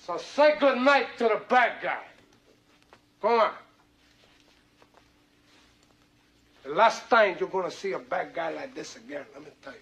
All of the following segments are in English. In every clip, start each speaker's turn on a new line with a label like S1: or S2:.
S1: So say good night to the bad guy. Go on. The last time you're gonna see a bad guy like this again, let me tell you.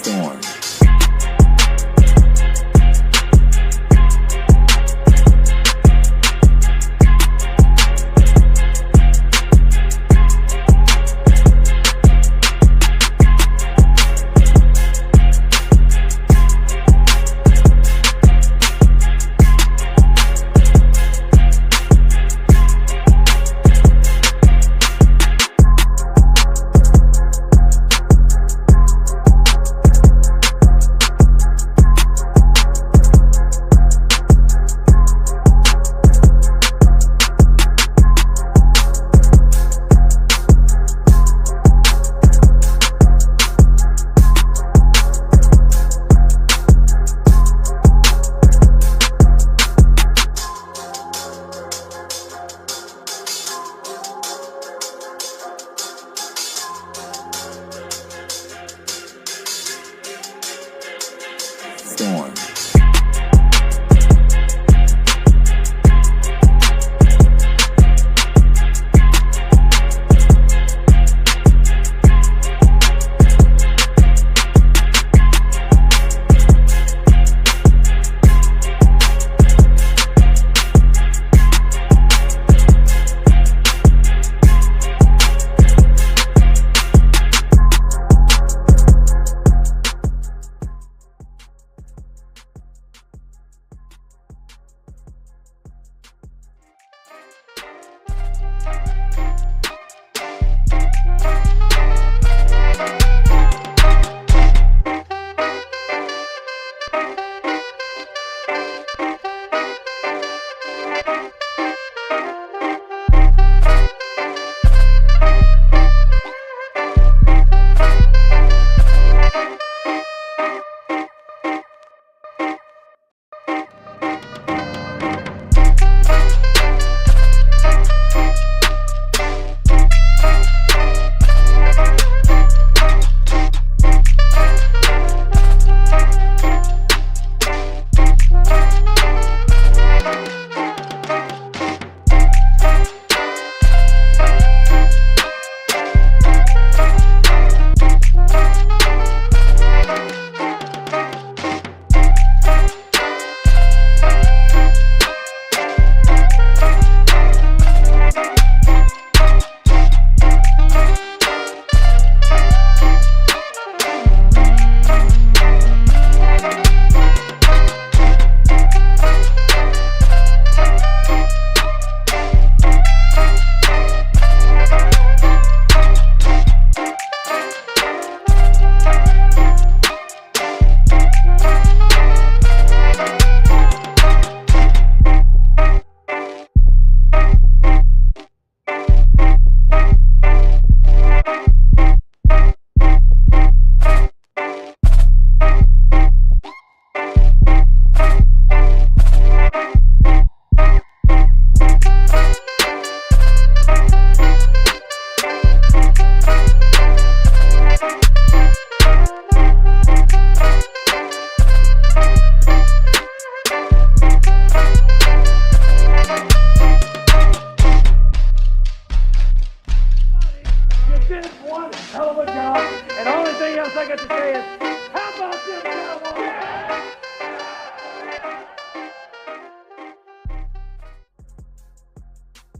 S2: Storm. Storm.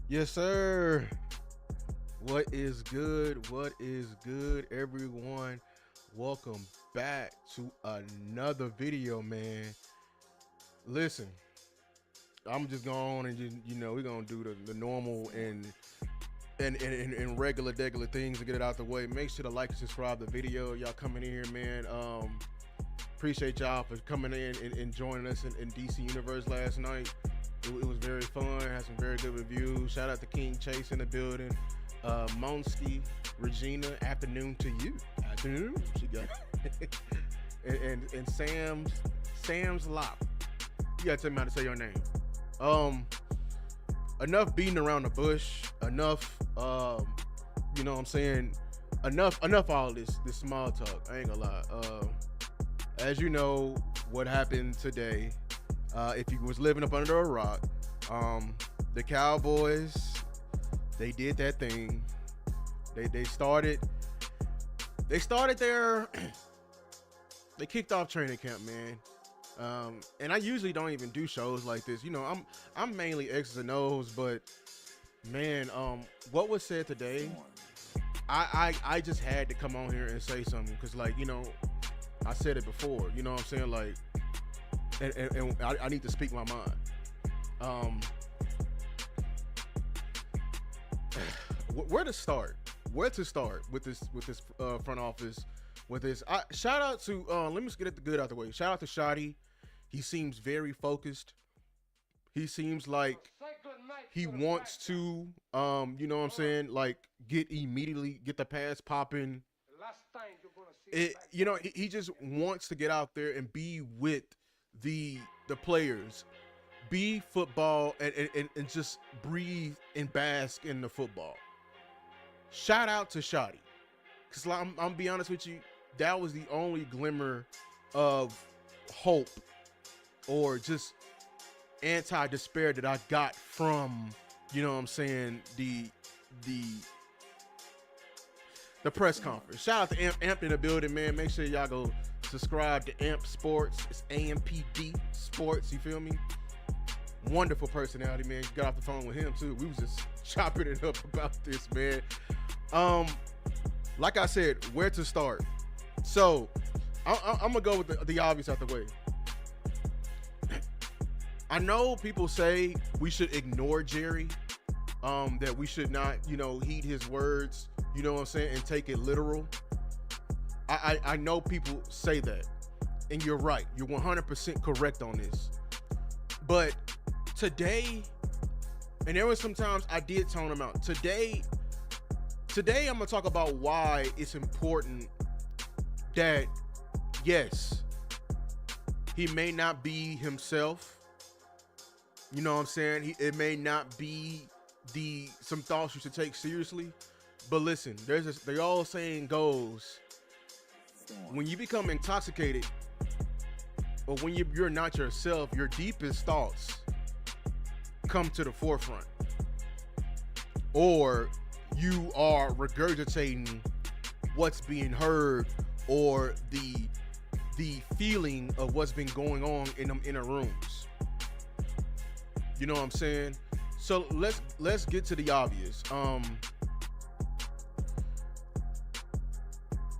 S3: Yes, sir. What is good? What is good, everyone? Welcome back to another video, man. Listen, I'm just going and we're gonna do the normal and regular things to get it out the way. Make sure to like and subscribe the video. Y'all coming in here, man. Appreciate y'all for coming in and joining us in DC Universe last night. It was very fun. I had some very good reviews. Shout out to King Chase in the building. Monsky, Regina, afternoon to you. Afternoon, she got and Sam's Lop. You gotta tell me how to say your name. Enough beating around the bush. Enough. You know what I'm saying? Enough all this small talk. I ain't gonna lie. As you know, what happened today? If you was living up under a rock, the Cowboys, they did that thing. They started their they kicked off training camp, man. And I usually don't even do shows like this. You know, I'm mainly X's and O's, but man, what was said today, I just had to come on here and say something, because, like, you know, I said it before, you know what I'm saying, like, and I need to speak my mind. Where to start with this front office, with this. Shout out to let me just get it good out the way. Shout out to Shotty. He seems very focused. He seems like he wants to you know what I'm saying, like, get the pass popping. You know, he just wants to get out there and be with the players, be football, and just breathe and bask in the football. Shout out to Shotty, because I'm be honest with you, that was the only glimmer of hope or just anti-despair that I got from, you know what I'm saying, the press conference. Shout out to Amp in the building, man. Make sure y'all go subscribe to Amp Sports. It's AMPD Sports, you feel me? Wonderful personality, man. Got off the phone with him too. We was just chopping it up about this, man. Like I said, where to start? So I'm gonna go with the obvious out the way. I know people say we should ignore Jerry, that we should not, you know, heed his words, you know what I'm saying, and take it literal. I know people say that, and you're right. You're 100% correct on this. But today, and there was sometimes I did tone him out. Today I'm gonna talk about why it's important that, yes, he may not be himself. You know what I'm saying? It may not be some thoughts you should take seriously. But listen, the old saying goes, when you become intoxicated, or when you're not yourself, your deepest thoughts come to the forefront. Or you are regurgitating what's being heard, or the feeling of what's been going on in them inner rooms. You know what I'm saying? So let's get to the obvious.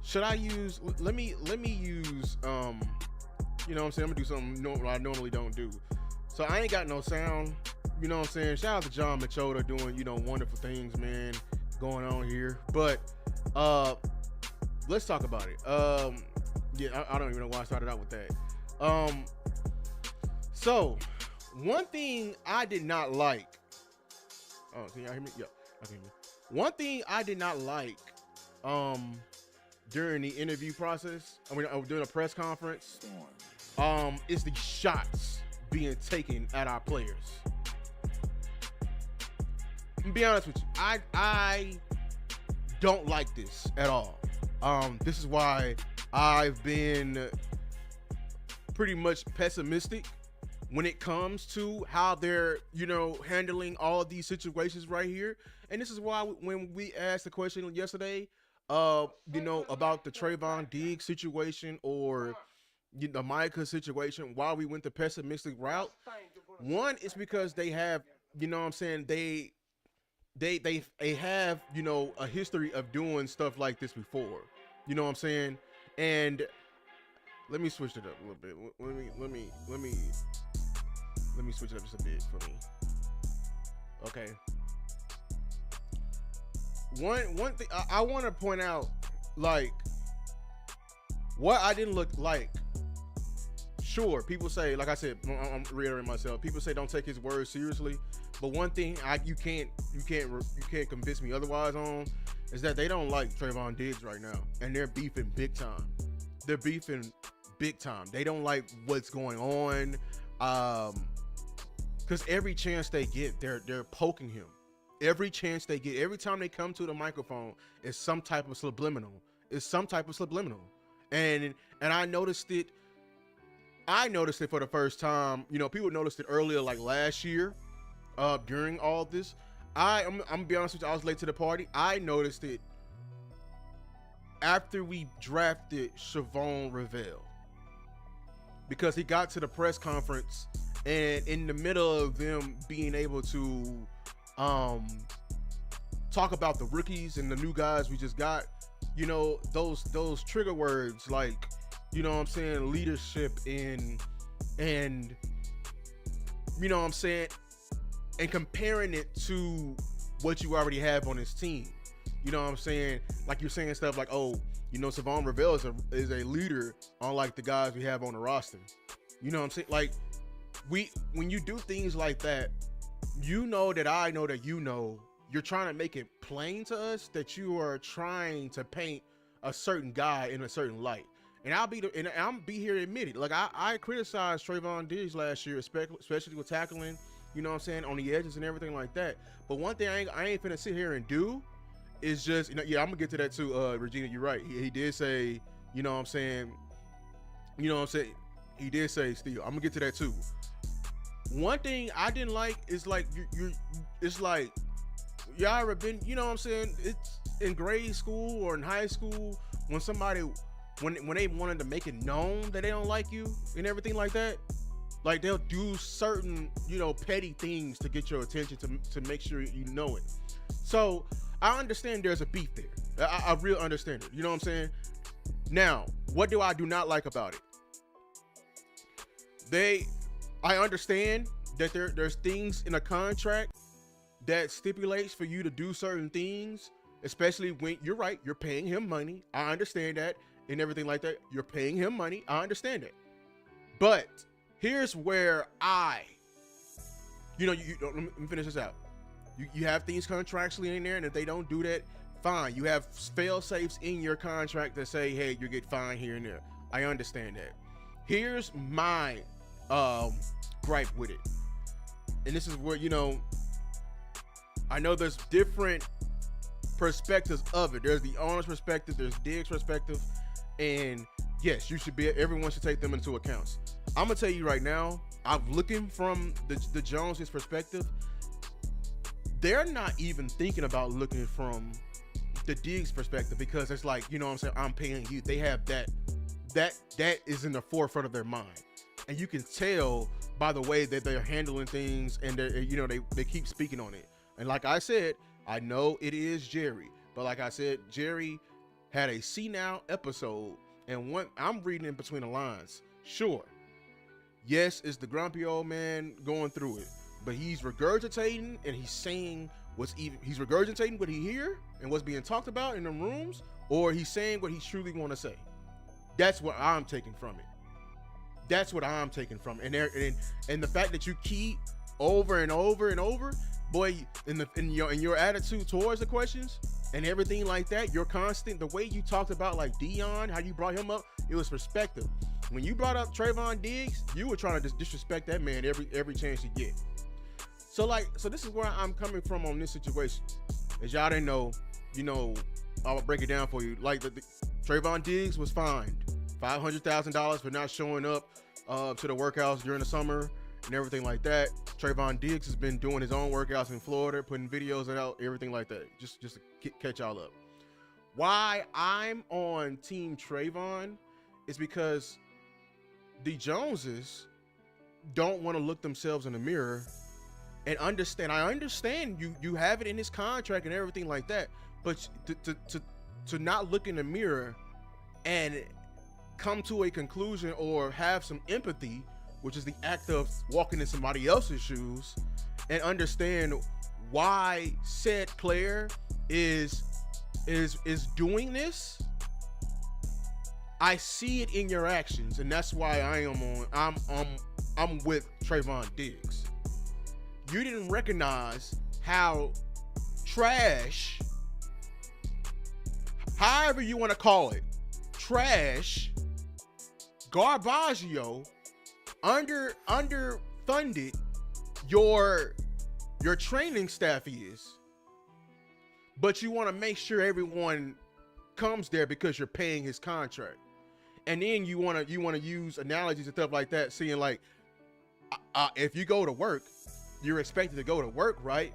S3: Should I use? Let me use. You know what I'm saying? I'm gonna do something I normally don't do. So I ain't got no sound. You know what I'm saying? Shout out to John Machota doing, you know, wonderful things, man, going on here. But let's talk about it. Yeah, I don't even know why I started out with that. So one thing I did not like. Oh, can y'all hear me? Yeah, I can hear me. One thing I did not like during the interview process, during a press conference, is the shots being taken at our players. I'm gonna be honest with you, I don't like this at all. This is why I've been pretty much pessimistic when it comes to how they're, you know, handling all of these situations right here. And this is why when we asked the question yesterday, you know, about the Trevon Diggs situation, or the Micah situation, why we went the pessimistic route. One is because they have, you know what I'm saying, they have, you know, a history of doing stuff like this before. You know what I'm saying? And let me switch it up a little bit. Let me switch it up just a bit for me. Okay. One thing I want to point out, like, what I didn't look like. Sure, people say, like I said, I'm reiterating myself. People say don't take his words seriously, But one thing you can't convince me otherwise on is that they don't like Trevon Diggs right now, and they're beefing big time. They're beefing big time. They don't like what's going on, because every chance they get, they're poking him. Every chance they get, every time they come to the microphone, is some type of subliminal. And I noticed it. I noticed it for the first time. You know, people noticed it earlier, like last year, during all this. I'm gonna be honest with you, I was late to the party. I noticed it after we drafted Chavon Revelle, because he got to the press conference, and in the middle of them being able to talk about the rookies and the new guys we just got, you know, those trigger words like, you know what I'm saying, leadership and you know what I'm saying, and comparing it to what you already have on his team. You know what I'm saying? Like, you're saying stuff like, oh, you know, Trevon Revelle is a leader, unlike the guys we have on the roster. You know what I'm saying? Like, when you do things like that, you know that I know that you know you're trying to make it plain to us that you are trying to paint a certain guy in a certain light. And I'll be here to admit it. Like, I criticized Trevon Diggs last year, especially with tackling, you know what I'm saying, on the edges and everything like that. But one thing I ain't finna sit here and do is just, you know, yeah, I'm gonna get to that too, Regina, you're right. He did say, you know what I'm saying, he did say steal. I'm gonna get to that too. One thing I didn't like is like, it's like, y'all ever been, you know what I'm saying, it's in grade school or in high school, when somebody, when they wanted to make it known that they don't like you and everything like that, like they'll do certain, you know, petty things to get your attention, to make sure you know it. So I understand there's a beef there. I really understand it. You know what I'm saying? Now, what do I do not like about it? I understand that there's things in a contract that stipulates for you to do certain things, especially when, you're right, you're paying him money. I understand that, and everything like that. You're paying him money. I understand it. But here's where you let me finish this out. You have things contractually in there, and if they don't do that, fine. You have fail safes in your contract that say, hey, you get fined here and there. I understand that. Here's my gripe with it. And this is where, you know, I know there's different perspectives of it. There's the owner's perspective, there's Diggs' perspective, and yes, everyone should take them into account. I'm gonna tell you right now, I'm looking from the Joneses' perspective. They're not even thinking about looking from the Diggs' perspective, because it's like, you know what I'm saying, I'm paying you. They have that is in the forefront of their mind, and you can tell by the way that they're handling things, and they keep speaking on it. And like I said, I know it is Jerry, but like I said, Jerry had a See Now episode, and I'm reading in between the lines. Sure, yes, it's the grumpy old man going through it, but he's regurgitating, and he's saying he's regurgitating what he hear and what's being talked about in the rooms, or he's saying what he truly want to say. That's what I'm taking from it. And the fact that you keep over and over and over, boy, in your attitude towards the questions and everything like that, you're constant. The way you talked about like Dion, how you brought him up, it was perspective. When you brought up Trevon Diggs, you were trying to disrespect that man every chance you get. So this is where I'm coming from on this situation. As y'all didn't know, you know, I'll break it down for you. Like the Trevon Diggs was fined $500,000 for not showing up to the workouts during the summer and everything like that. Trevon Diggs has been doing his own workouts in Florida, putting videos out, everything like that. Just to catch y'all up. Why I'm on Team Trevon is because the Joneses don't want to look themselves in the mirror and understand. I understand you have it in his contract and everything like that, but to not look in the mirror and come to a conclusion or have some empathy, which is the act of walking in somebody else's shoes, and understand why said player is doing this. I see it in your actions, and that's why I'm with Trevon Diggs. you didn't recognize how trash, however you want to call it, trash, garbaggio, underfunded your training staff is. But you want to make sure everyone comes there because you're paying his contract. And then you want to use analogies and stuff like that, saying like, if you go to work, you're expected to go to work, right?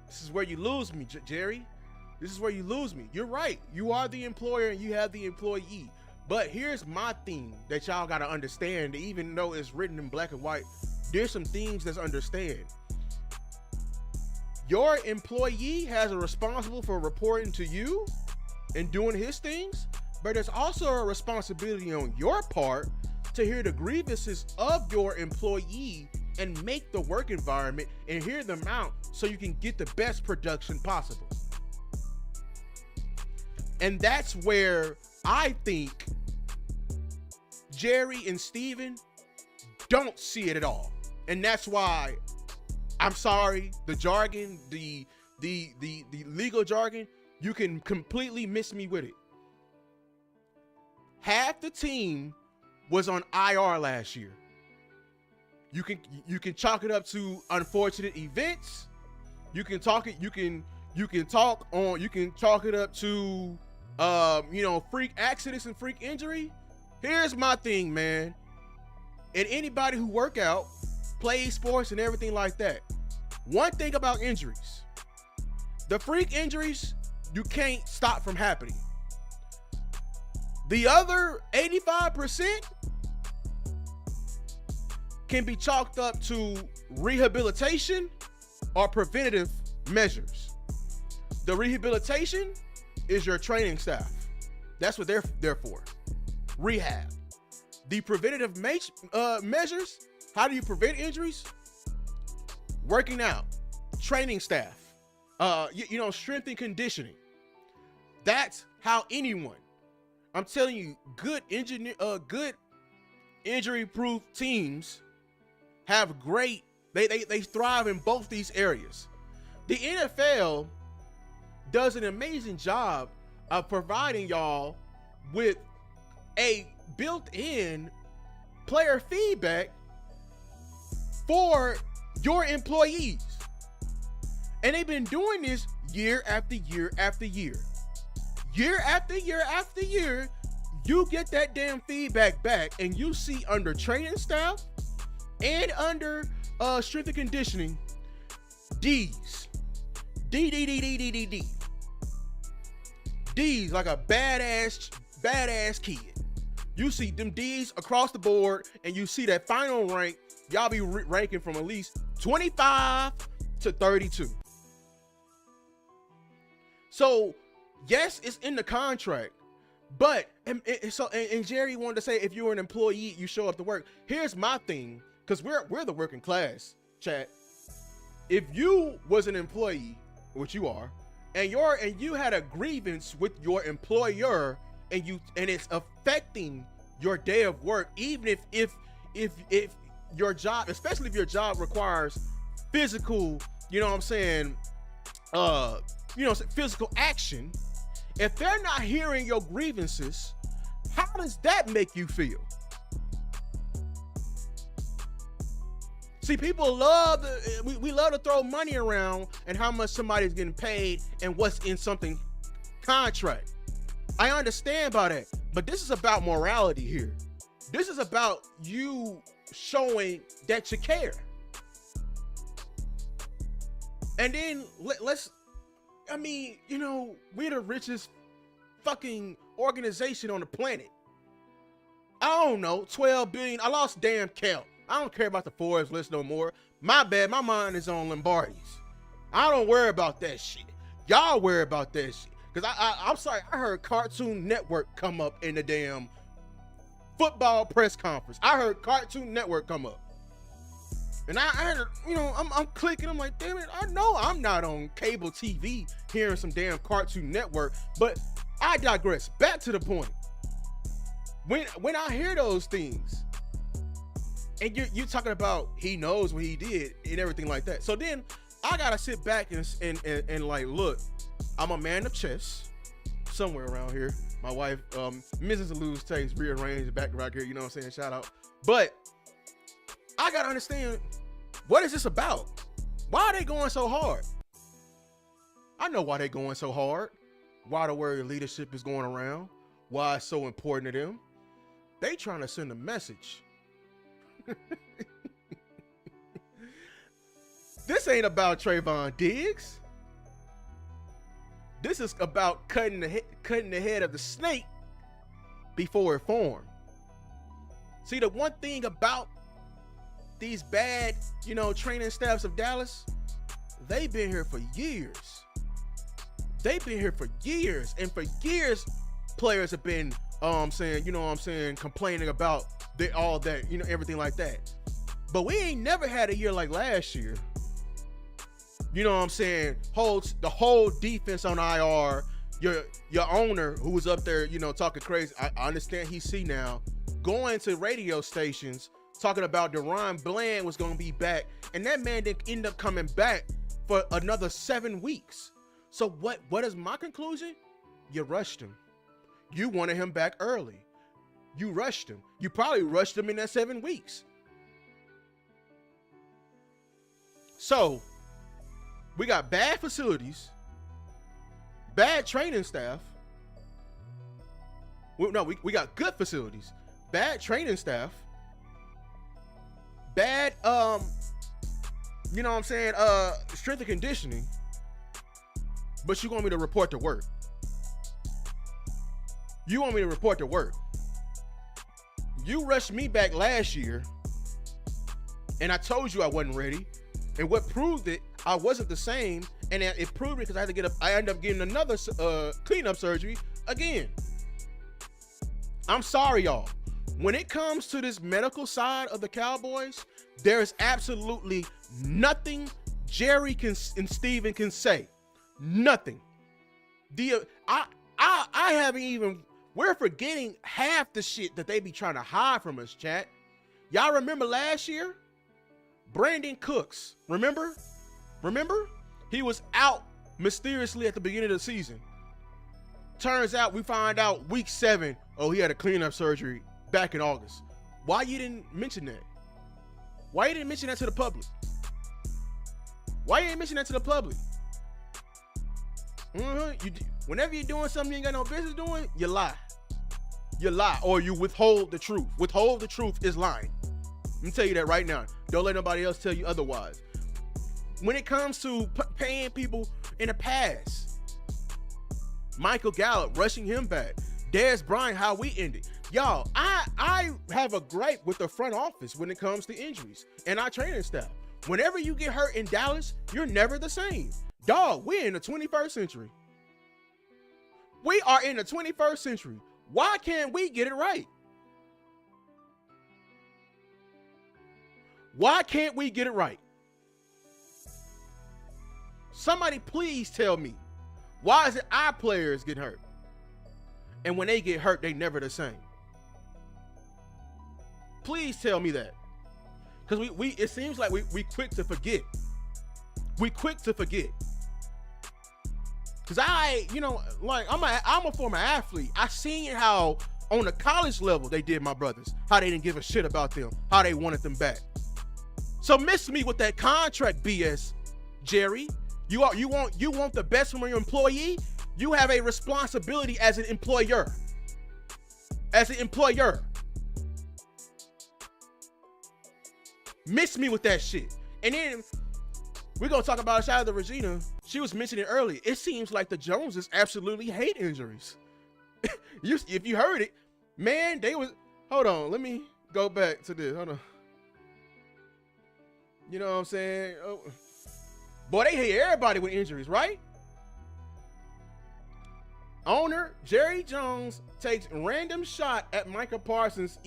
S3: This is where you lose me, Jerry. This is where you lose me. You're right. You are the employer and you have the employee. But here's my thing that y'all got to understand, even though it's written in black and white, there's some things that's understand. Your employee has a responsible for reporting to you and doing his things, but there's also a responsibility on your part to hear the grievances of your employee and make the work environment and hear them out so you can get the best production possible. And that's where I think Jerry and Steven don't see it at all. And that's why, I'm sorry, the jargon, the legal jargon, you can completely miss me with it. Half the team was on IR last year. You can chalk it up to unfortunate events. You can chalk it up to freak accidents and freak injury. Here's my thing, man. And anybody who work out, play sports and everything like that. One thing about injuries, the freak injuries, you can't stop from happening. The other 85% can be chalked up to rehabilitation or preventative measures. The rehabilitation is your training staff. That's what they're there for. Rehab. The preventative measures, how do you prevent injuries? Working out, training staff, strength and conditioning. That's how anyone, I'm telling you, good injury-proof teams have great, they thrive in both these areas. The NFL does an amazing job of providing y'all with a built-in player feedback for your employees. And they've been doing this year after year after year. Year after year after year, you get that damn feedback back, and you see under training staff and under strength and conditioning, D's. D's like a badass kid. You see them D's across the board, and you see that final rank, y'all be ranking from at least 25 to 32. So yes, it's in the contract, but and Jerry wanted to say, if you're an employee, you show up to work. Here's my thing, because we're the working class, chat. If you was an employee, which you are, and you had a grievance with your employer, and it's affecting your day of work, even if your job, especially if your job requires physical, physical action, if they're not hearing your grievances, how does that make you feel? See, people love we love to throw money around and how much somebody's getting paid and what's in something contract. I understand about that, but this is about morality here. This is about you showing that you care. And then we're the richest fucking organization on the planet. I don't know, 12 billion. I lost damn count. I don't care about the Forbes list no more. My bad, my mind is on Lombardi's. I don't worry about that shit. Y'all worry about that shit. Because I'm sorry, I heard Cartoon Network come up in the damn football press conference. I heard Cartoon Network come up. And I heard, I'm clicking. I'm like, damn it, I know I'm not on cable TV hearing some damn Cartoon Network. But I digress. Back to the point. When I hear those things, And you're talking about he knows what he did and everything like that. So then I gotta sit back and like, look, I'm a man of chess somewhere around here. My wife, Mrs. Lou's takes rearranged back right here, you know what I'm saying? Shout out. But I gotta understand, what is this about? Why are they going so hard? I know why they're going so hard. Why the word leadership is going around. Why it's so important to them. They trying to send a message. This ain't about Trevon Diggs. This is about cutting the head of the snake before it formed. See, the one thing about these bad, training staffs of Dallas, they've been here for years. They've been here for years, and for years, players have been, complaining about all that, everything like that. But we ain't never had a year like last year. You know what I'm saying? Holds the whole defense on IR. Your owner, who was up there, talking crazy. I understand he's see now, going to radio stations talking about Deron Bland was going to be back, and that man didn't end up coming back for another 7 weeks. So what is my conclusion? You rushed him. You wanted him back early. You rushed him. You probably rushed him in that 7 weeks. So we got bad facilities, bad training staff. We got good facilities, bad training staff, bad, strength and conditioning. But you want me to report to work. You want me to report to work. You rushed me back last year, and I told you I wasn't ready. And what proved it, I wasn't the same, and it proved it because I ended up getting another cleanup surgery again. I'm sorry, y'all. When it comes to this medical side of the Cowboys, there is absolutely nothing Jerry and Steven can say. Nothing. I haven't even. We're forgetting half the shit that they be trying to hide from us, chat. Y'all remember last year? Brandon Cooks, remember? He was out mysteriously at the beginning of the season. Turns out we find out week 7, he had a cleanup surgery back in August. Why you didn't mention that? Why you didn't mention that to the public? Why you didn't mention that to the public? Whenever you're doing something you ain't got no business doing, you lie. You lie, or you withhold the truth. Withhold the truth is lying. Let me tell you that right now. Don't let nobody else tell you otherwise. When it comes to paying people in the past, Michael Gallup, rushing him back. Dez Bryant, how we ended. Y'all, I have a gripe with the front office when it comes to injuries and our training staff. Whenever you get hurt in Dallas, you're never the same. Dog, we're in the 21st century. We are in the 21st century. Why can't we get it right? Why can't we get it right? Somebody please tell me, why is it our players get hurt? And when they get hurt, they never the same. Please tell me that. Because it seems like we quick to forget. We quick to forget. Because I'm a former athlete. I seen how on the college level they did my brothers. How they didn't give a shit about them. How they wanted them back. So miss me with that contract BS, Jerry. You want the best from your employee? You have a responsibility as an employer. As an employer. Miss me with that shit. And then we're going to talk about a shout out to Regina. She was mentioning earlier. It seems like the Joneses absolutely hate injuries. If you heard it, man, they was... Hold on. Let me go back to this. Hold on. You know what I'm saying? Oh. Boy, they hate everybody with injuries, right? Owner Jerry Jones takes random shot at Micah Parsons,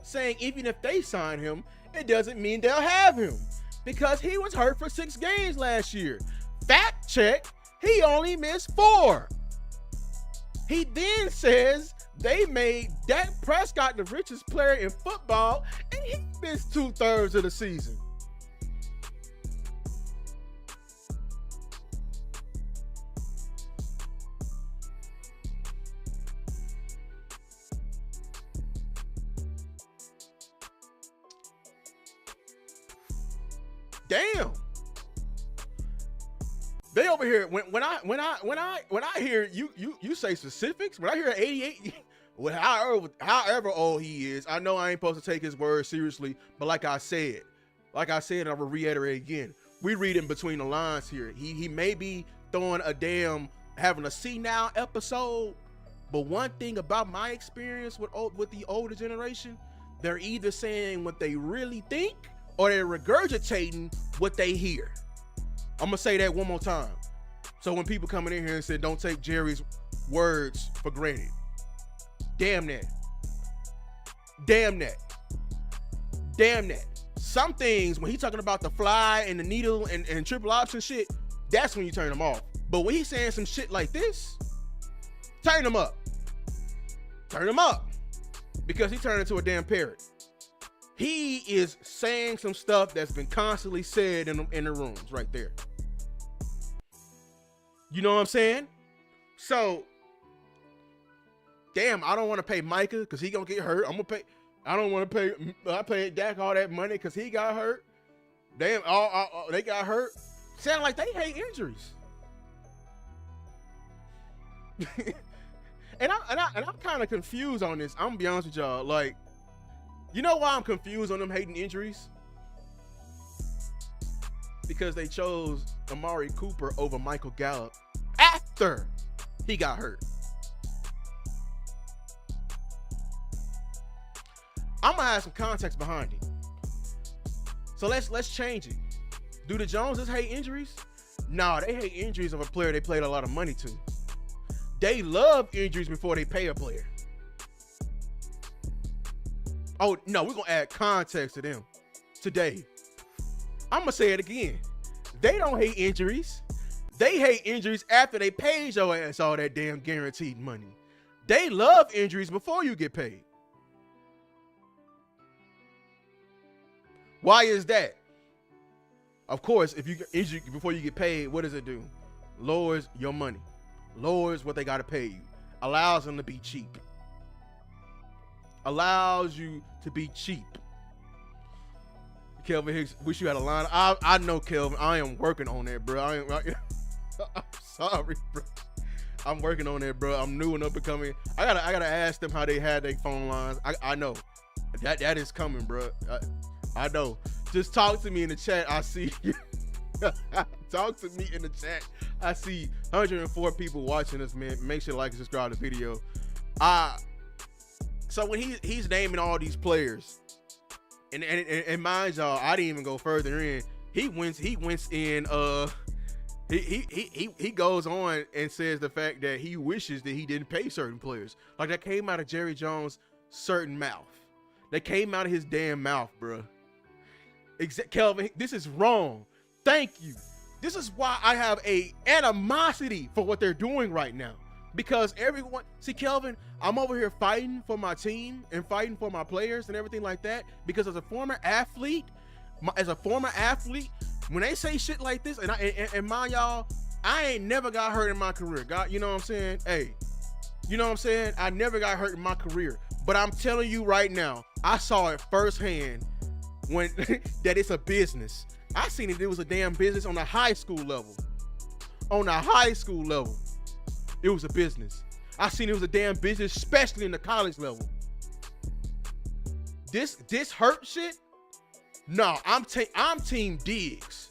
S3: saying even if they sign him, it doesn't mean they'll have him because he was hurt for 6 games last year. Fact check, he only missed 4. He then says they made Dak Prescott the richest player in football, and he missed 2/3 of the season. Damn. They over here when I hear you say specifics, when I hear 88, well, however old he is, I know I ain't supposed to take his word seriously, but like I said, I will reiterate again. We read in between the lines here. He may be throwing having a see now episode, but one thing about my experience with the older generation, they're either saying what they really think or they're regurgitating what they hear. I'm gonna say that one more time. So when people coming in here and say, don't take Jerry's words for granted. Damn that. Damn that. Damn that. Some things, when he's talking about the fly and the needle and triple option shit, that's when you turn them off. But when he's saying some shit like this, turn him up. Turn him up. Because he turned into a damn parrot. He is saying some stuff that's been constantly said in the rooms right there. You know what I'm saying? So, damn, I don't want to pay Micah because he gonna get hurt. I don't want to pay. I paid Dak all that money because he got hurt. Damn, they got hurt. Sound like they hate injuries. and I'm kind of confused on this. I'm gonna be honest with y'all. Like, you know why I'm confused on them hating injuries? Because they chose Amari Cooper over Michael Gallup after he got hurt. I'm gonna have some context behind it. So let's change it. Do the Joneses hate injuries? Nah, they hate injuries of a player they played a lot of money to. They love injuries before they pay a player. Oh, no, we're going to add context to them today. I'm going to say it again. They don't hate injuries. They hate injuries after they paid your ass all that damn guaranteed money. They love injuries before you get paid. Why is that? Of course, if you get injured before you get paid, what does it do? Lowers your money. Lowers what they got to pay you. Allows them to be cheap. Allows you to be cheap. Kelvin Hicks, wish you had a line. I know, Kelvin. I am working on that, bro. I'm sorry, bro. I'm working on that, bro. I'm new and up and coming. I gotta ask them how they had their phone lines. I know that is coming, bro. I know. Just talk to me in the chat. I see. Talk to me in the chat. I see 104 people watching us, man. Make sure to like and subscribe to the video. So when he's naming all these players, and mind y'all, I didn't even go further in. He goes on and says the fact that he wishes that he didn't pay certain players. Like, that came out of Jerry Jones' certain mouth. That came out of his damn mouth, bro. Kelvin, this is wrong. Thank you. This is why I have a animosity for what they're doing right now. Because everyone, see, Kelvin, I'm over here fighting for my team and fighting for my players and everything like that. Because as a former athlete, when they say shit like this, and mind y'all, I ain't never got hurt in my career. God, you know what I'm saying? Hey, you know what I'm saying? I never got hurt in my career. But I'm telling you right now, I saw it firsthand when that it's a business. I seen it was a damn business on a high school level. On a high school level. It was a business. I seen it was a damn business, especially in the college level. This hurt shit? No, I'm Team Diggs.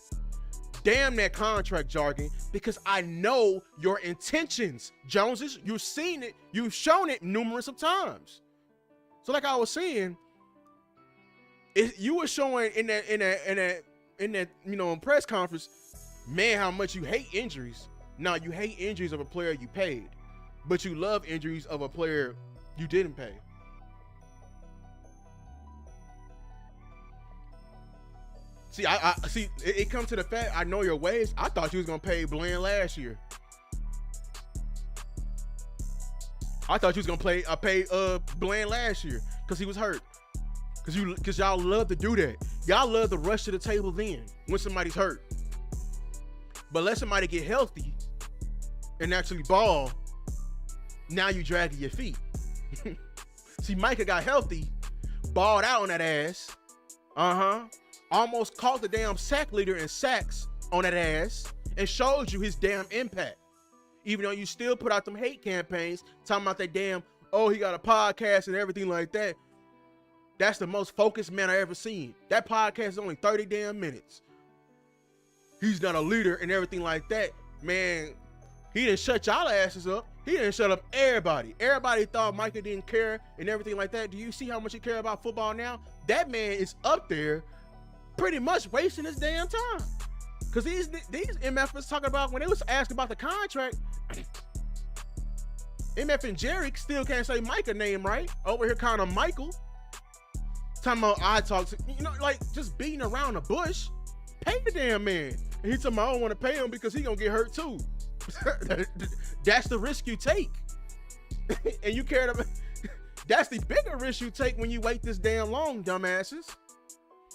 S3: Damn that contract jargon, because I know your intentions, Joneses. You've seen it. You've shown it numerous of times. So like I was saying, you were showing in that press conference, man, how much you hate injuries. Now, you hate injuries of a player you paid, but you love injuries of a player you didn't pay. See, I see it comes to the fact I know your ways. I thought you was gonna pay Bland last year. I thought you was gonna pay Bland last year because he was hurt. Cause y'all love to do that. Y'all love to rush to the table then when somebody's hurt. But let somebody get healthy and actually ball. Now you dragging your feet. See, Micah got healthy, balled out on that ass. Almost caught the damn sack leader in sacks on that ass and showed you his damn impact. Even though you still put out them hate campaigns talking about that damn, oh, he got a podcast and everything like that. That's the most focused man I ever seen. That podcast is only 30 damn minutes. He's not a leader and everything like that. Man, he didn't shut y'all asses up. He didn't shut up everybody. Everybody thought Micah didn't care and everything like that. Do you see how much he care about football now? That man is up there pretty much wasting his damn time. Because these MF was talking about, when they was asking about the contract, MF and Jerry still can't say Micah name right. Over here calling him Michael. Talking about I talk to, like just beating around the bush. Pay the damn man. And he told me I don't want to pay him because he gonna get hurt too. That's the risk you take. And you care about, that's the bigger risk you take when you wait this damn long, dumbasses.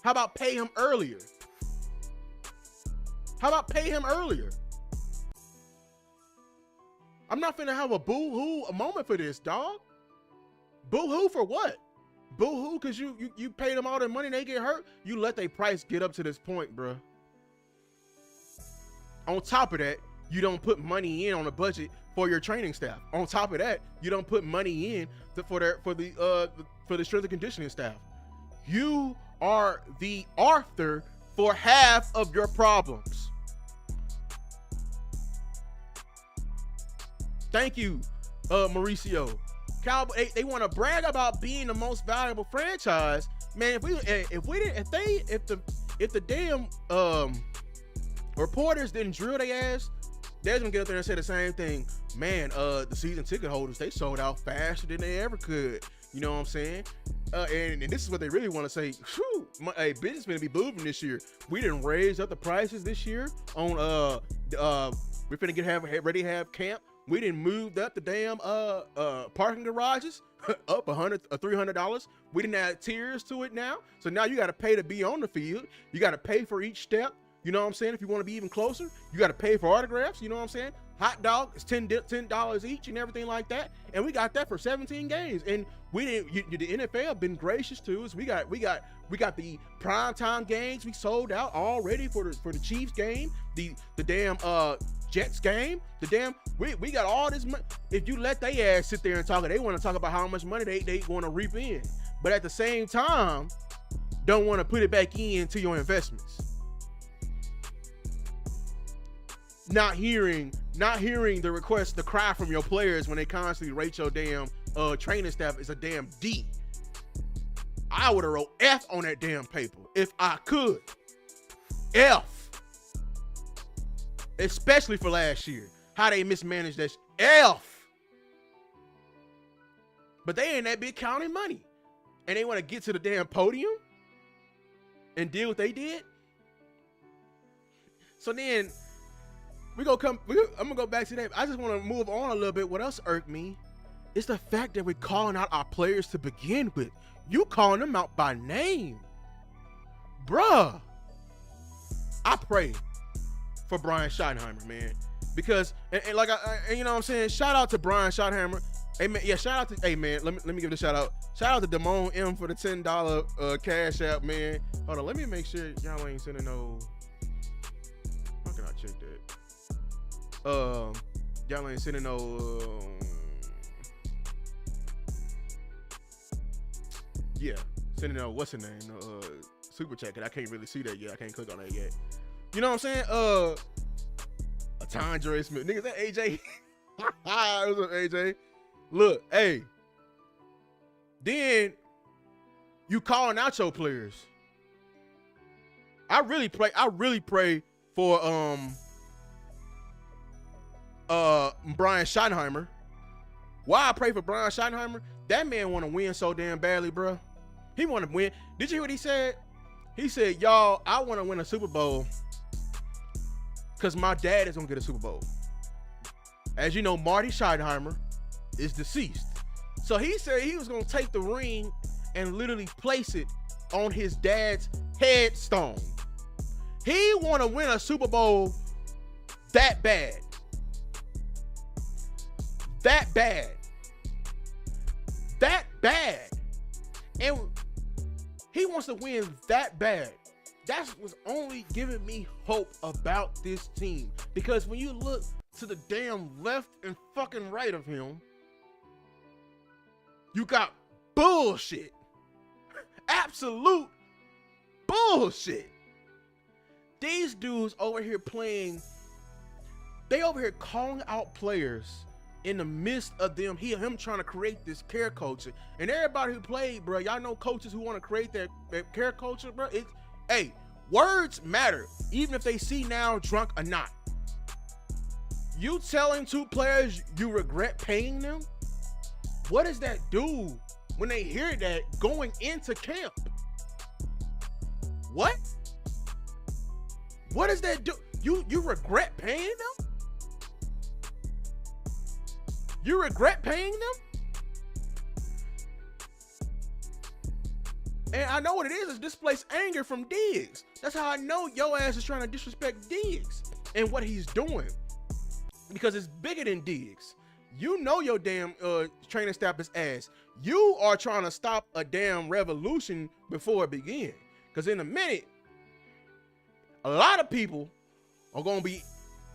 S3: How about pay him earlier? I'm not finna have a boo-hoo a moment for this, dog. Boo-hoo for what? Boo-hoo because you paid them all their money and they get hurt? You let their price get up to this point, bruh. On top of that, you don't put money in on the budget for your training staff. On top of that, you don't put money in for the strength and conditioning staff. You are the author for half of your problems. Thank you, Mauricio. Cowboy, they want to brag about being the most valuable franchise. Man, if the damn reporters didn't drill their ass, they're gonna get up there and say the same thing. Man, the season ticket holders, they sold out faster than they ever could. You know what I'm saying? And this is what they really want to say. Whew, business gonna be booming this year. We didn't raise up the prices this year on we're finna get ready to have camp. We didn't move up the damn parking garages up $100 or $300. We didn't add tiers to it now. So now you got to pay to be on the field. You got to pay for each step. You know what I'm saying? If you want to be even closer, you got to pay for autographs. You know what I'm saying? Hot dog is $10 each and everything like that. And we got that for 17 games. And we didn't. The NFL been gracious to us. We got the primetime games. We sold out already for the Chiefs game. The damn Jets game. The damn we got all this money. If you let they ass sit there and talk, they want to talk about how much money they want to reap in. But at the same time, don't want to put it back into your investments. Not hearing the request, the cry from your players when they constantly rate your damn training staff is a damn D. I would have wrote F on that damn paper if I could. F. Especially for last year. How they mismanaged that. F. But they ain't that big counting money. And they want to get to the damn podium and deal what they did. So then I'm gonna go back to that. I just want to move on a little bit. What else irked me? It's the fact that we're calling out our players to begin with. You calling them out by name. Bruh. I pray for Brian Schottenheimer, man. Because, and you know what I'm saying? Shout out to Brian Schottenheimer. Hey, man, yeah, shout out to, hey, man, let me give it a shout out. Shout out to Damone M for the $10 cash out, man. Hold on, let me make sure y'all ain't sending no, how can I check that? Y'all ain't sending no, yeah, sending no, what's the name? Super chat, I can't really see that yet. I can't click on that yet. You know what I'm saying? Tondre Smith. Nigga, is that AJ? What's up, AJ? Look, hey. Then you calling out your players. I really pray for Brian Schottenheimer. Why I pray for Brian Schottenheimer? That man want to win so damn badly, bro. He want to win. Did you hear what he said? He said, y'all, I want to win a Super Bowl because my dad is going to get a Super Bowl. As you know, Marty Schottenheimer is deceased. So he said he was gonna take the ring and literally place it on his dad's headstone. He wanna win a Super Bowl that bad. That bad. That bad. And he wants to win that bad. That's what's only giving me hope about this team. Because when you look to the damn left and fucking right of him, you got bullshit. Absolute bullshit. These dudes over here playing, they over here calling out players in the midst of him trying to create this care culture. And everybody who played, bro, y'all know coaches who want to create that care culture, bro. Hey, words matter, even if they see now drunk or not. You telling two players you regret paying them? What does that do when they hear that going into camp? What? What does that do? You regret paying them? You regret paying them? And I know what it is displaced anger from Diggs. That's how I know your ass is trying to disrespect Diggs and what he's doing. Because it's bigger than Diggs. You know your damn training staff is ass. You are trying to stop a damn revolution before it begins. Because in a minute, a lot of people are going to be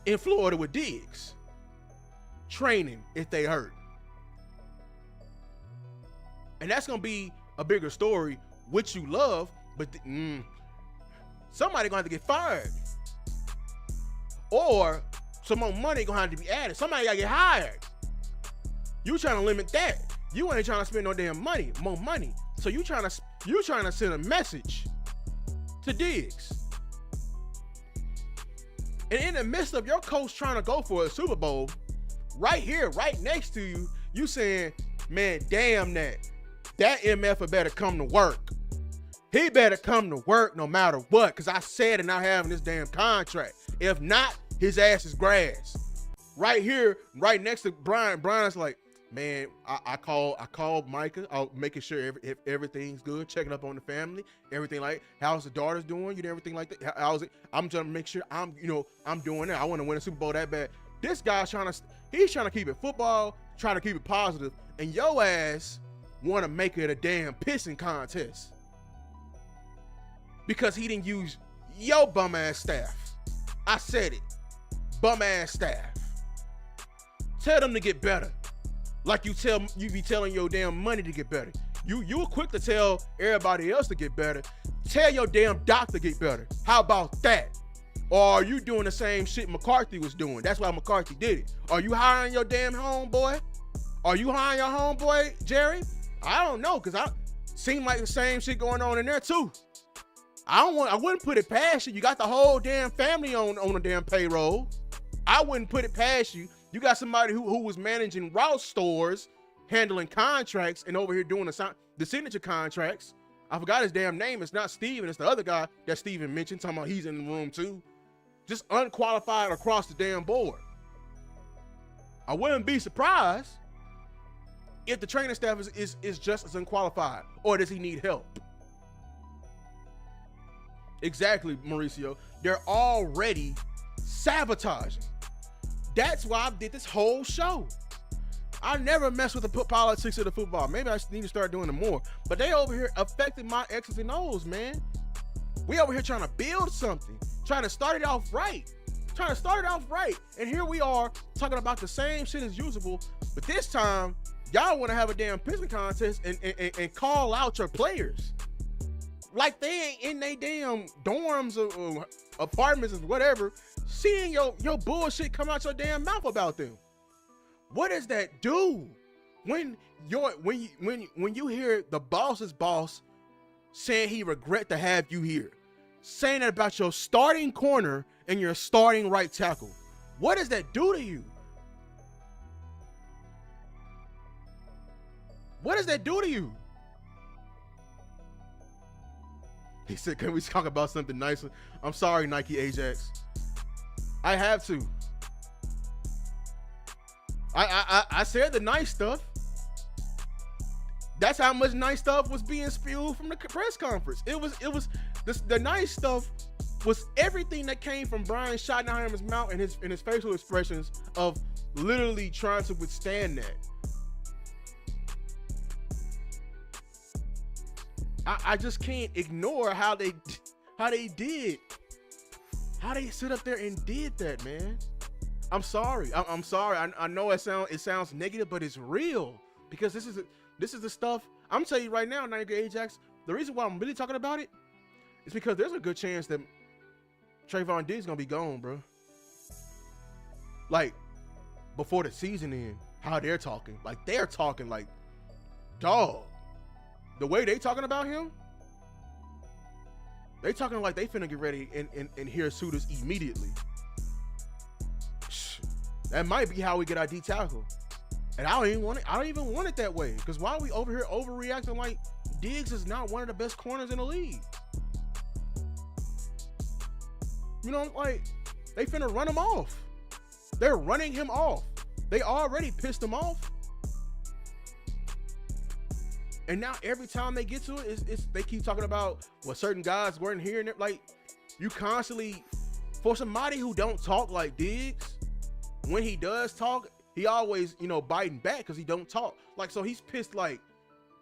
S3: in Florida with Diggs, training if they hurt. And that's going to be a bigger story, which you love, but somebody going to have to get fired. Or some more money going to have to be added. Somebody got to get hired. You trying to limit that. You ain't trying to spend no damn money, more money. So you trying to send a message to Diggs. And in the midst of your coach trying to go for a Super Bowl, right here, right next to you, you saying, man, damn that MF better come to work. He better come to work no matter what, because I said and not having this damn contract. If not, his ass is grass. Right here, right next to Brian. Brian's like, man, I called Micah. I'm making sure if everything's good, checking up on the family, everything like, how's the daughters doing? You know, everything like that. How's it? I'm trying to make sure I'm doing that. I want to win a Super Bowl that bad. This guy's trying to keep it football, trying to keep it positive, and your ass want to make it a damn pissing contest because he didn't use your bum ass staff. I said it, bum ass staff. Tell them to get better. Like you be telling your damn money to get better. You were quick to tell everybody else to get better. Tell your damn doctor to get better. How about that? Or are you doing the same shit McCarthy was doing? That's why McCarthy did it. Are you hiring your damn homeboy? Are you hiring your homeboy, Jerry? I don't know, because I seem like the same shit going on in there too. I wouldn't put it past you. You got the whole damn family on the damn payroll. I wouldn't put it past you. You got somebody who was managing Rouse stores, handling contracts, and over here doing the signature contracts. I forgot his damn name. It's not Steven. It's the other guy that Steven mentioned, talking about he's in the room too. Just unqualified across the damn board. I wouldn't be surprised if the training staff is just as unqualified, or does he need help? Exactly, Mauricio. They're already sabotaging. That's why I did this whole show. I never mess with the politics of the football. Maybe I need to start doing it more. But they over here affecting my X's and O's, man. We over here trying to build something, trying to start it off right. And here we are talking about the same shit as usual, but this time, y'all want to have a damn pissing contest and call out your players. Like they ain't in they damn dorms or apartments or whatever, seeing your bullshit come out your damn mouth about them. What does that do when you hear the boss's boss saying he regret to have you here, saying that about your starting corner and your starting right tackle? What does that do to you? What does that do to you? He said, can we talk about something nicer? I'm sorry, Nike Ajax. I have to. I said the nice stuff. That's how much nice stuff was being spewed from the press conference. The nice stuff was everything that came from Brian Schottenheimer's mouth and his facial expressions of literally trying to withstand that. I just can't ignore how they sit up there and did that, man. I'm sorry. I'm sorry. I know it sounds negative, but it's real because this is the stuff I'm telling you right now, 90 Ajax. The reason why I'm really talking about it is because there's a good chance that Trevon Diggs gonna be gone, bro. Like before the season end, how they're talking like, dog. The way they talking about him, they talking like they finna get ready and hear suitors immediately. That might be how we get our D tackle. And I don't even want it that way. Because why are we over here overreacting like Diggs is not one of the best corners in the league? You know, like they finna run him off. They're running him off. They already pissed him off. And now every time they get to it, they keep talking about what certain guys weren't here. And like, you constantly, for somebody who don't talk like Diggs, when he does talk, he always, biting back because he don't talk. Like, so he's pissed. Like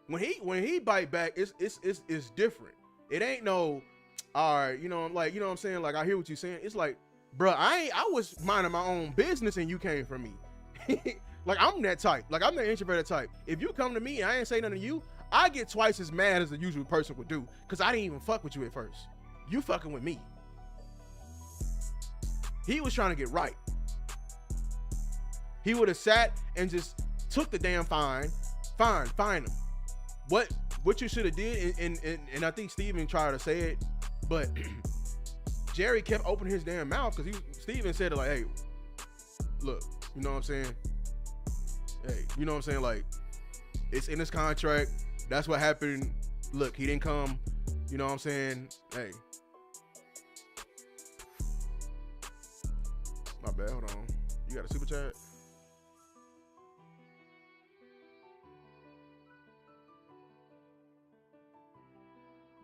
S3: when he bite back, it's different. It ain't no, all right, what I'm saying? Like, I hear what you're saying. It's like, bro, I was minding my own business and you came for me. Like, I'm that type. Like, I'm the introverted type. If you come to me and I ain't say nothing to you, I get twice as mad as the usual person would do because I didn't even fuck with you at first. You fucking with me. He was trying to get right. He would have sat and just took the damn fine him. What you should have did, and I think Steven tried to say it, but Jerry kept opening his damn mouth because Steven said it like, hey, look, you know what I'm saying? Hey, you know what I'm saying? Like, it's in his contract. That's what happened. Look, he didn't come. You know what I'm saying? Hey. My bad, hold on. You got a super chat?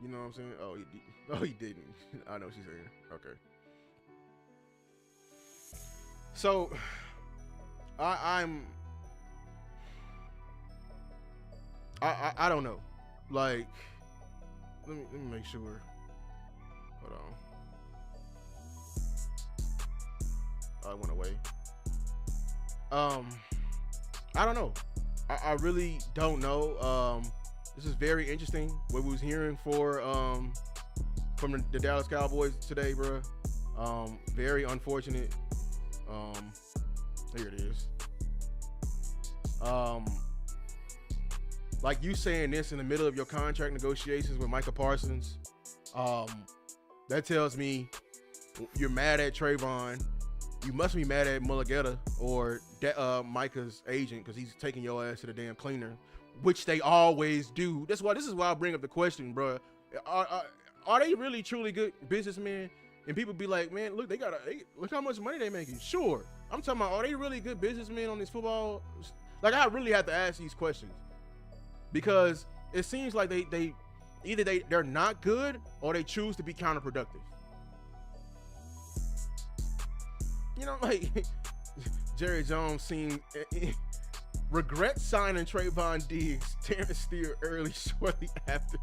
S3: You know what I'm saying? Oh, he didn't. I know what she's saying. Okay. So, I don't know. Like, let me make sure. Hold on. I went away. I don't know. I really don't know. This is very interesting what we was hearing from the Dallas Cowboys today, bro. Very unfortunate. Here it is. Like you saying this in the middle of your contract negotiations with Micah Parsons, that tells me you're mad at Trevon. You must be mad at Mulligetta or Micah's agent because he's taking your ass to the damn cleaner, which they always do. This is why I bring up the question, bro. Are they really truly good businessmen? And people be like, man, look, look how much money they making. Sure, I'm talking about, are they really good businessmen on this football? Like, I really have to ask these questions because it seems like they're not good or they choose to be counterproductive. Like Jerry Jones regret signing Trevon Diggs, Terrence Steele early shortly after.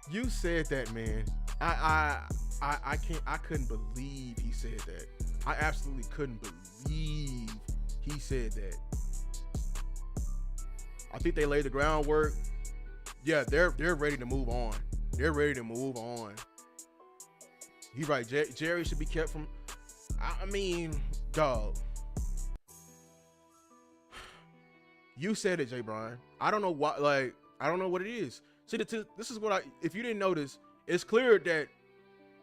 S3: You said that, man. I couldn't believe he said that. I absolutely couldn't believe he said that. I think they laid the groundwork. Yeah, they're ready to move on. They're ready to move on. He's right. Jerry should be kept from. I mean, dog. You said it, Jay Brian. I don't know what. Like, I don't know what it is. See, this is what if you didn't notice, it's clear that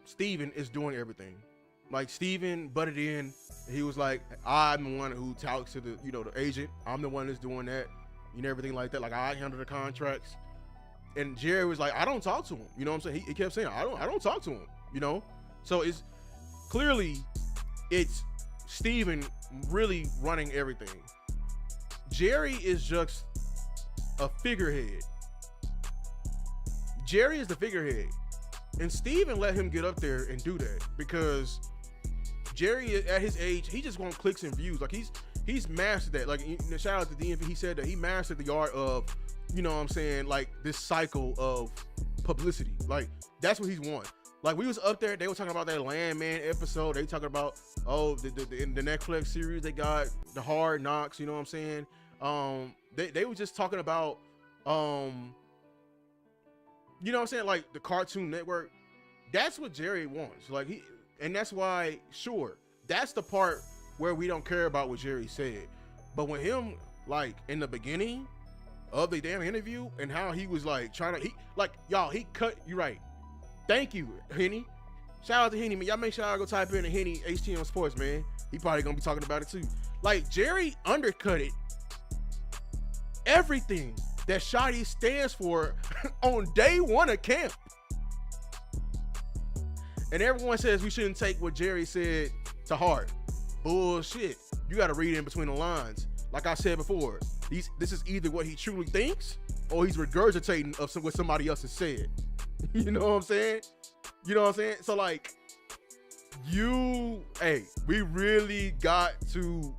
S3: Steven is doing everything. Like, Steven butted in. He was like, I'm the one who talks to the agent. I'm the one that's doing that. Everything like that. Like, I handle the contracts. And Jerry was like, I don't talk to him. You know what I'm saying? He kept saying, I don't talk to him. So it's clearly it's Steven really running everything. Jerry is just a figurehead. Jerry is the figurehead. And Steven let him get up there and do that because Jerry, at his age, he just want clicks and views. Like he's mastered that. Like, shout out to DMV, he said that he mastered the art of, you know what I'm saying, like this cycle of publicity. Like that's what he's won. Like we was up there, they were talking about that Landman episode. They talking about the Netflix series they got, the Hard Knocks. You know what I'm saying? They were just talking about you know what I'm saying, like the Cartoon Network. That's what Jerry wants. Like and that's why, sure, that's the part where we don't care about what Jerry said. But when him, like in the beginning of the damn interview and how he was like trying to, he cut you right. Thank you, Henny. Shout out to Henny, man. Y'all make sure y'all go type in the Henny HTM Sports, man. He probably gonna be talking about it too. Like Jerry undercutted everything that Shotty stands for on day one of camp. And everyone says we shouldn't take what Jerry said to heart. Bullshit. You got to read in between the lines. Like I said before, this is either what he truly thinks or he's regurgitating of what somebody else has said. You know what I'm saying? You know what I'm saying? So like, we really got to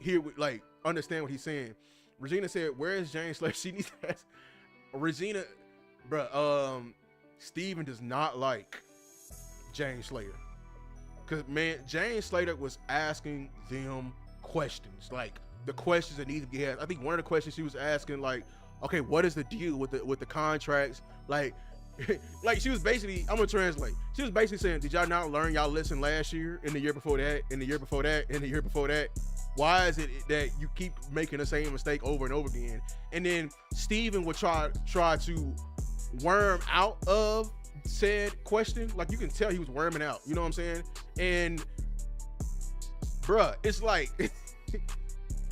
S3: hear, like, understand what he's saying. Regina said, "Where is James Slater?" She needs to ask Regina, bruh. Steven does not like James Slater, cause man, James Slater was asking them questions, like the questions that need to be asked. I think one of the questions she was asking, like, okay, what is the deal with the contracts? Like, like she was basically, I'm gonna translate. She was basically saying, did y'all not learn y'all lesson last year, and the year before that, and the year before that, and the year before that? Why is it that you keep making the same mistake over and over again? And then Steven would try to worm out of said question. Like, you can tell he was worming out. You know what I'm saying? And bruh, it's like